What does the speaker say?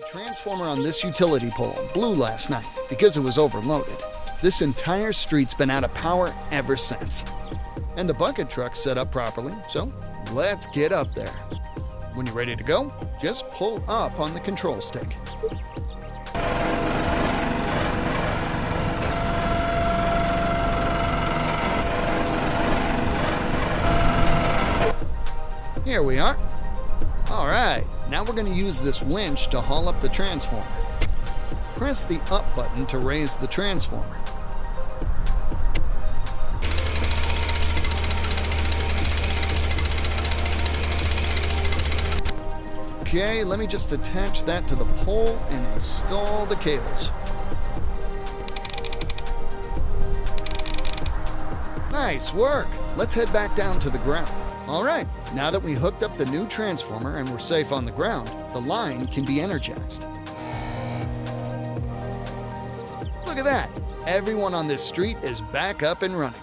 The transformer on this utility pole blew last night because it was overloaded. This entire street's been out of power ever since. And the bucket truck's set up properly, so let's get up there. When you're ready to go, just pull up on the control stick. Here we are. All right, now we're going to use this winch to haul up the transformer. Press the up button to raise the transformer. Okay, let me just attach that to the pole and install the cables. Nice work! Let's head back down to the ground. All right, now that we hooked up the new transformer and we're safe on the ground, the line can be energized. Look at that! Everyone on this street is back up and running.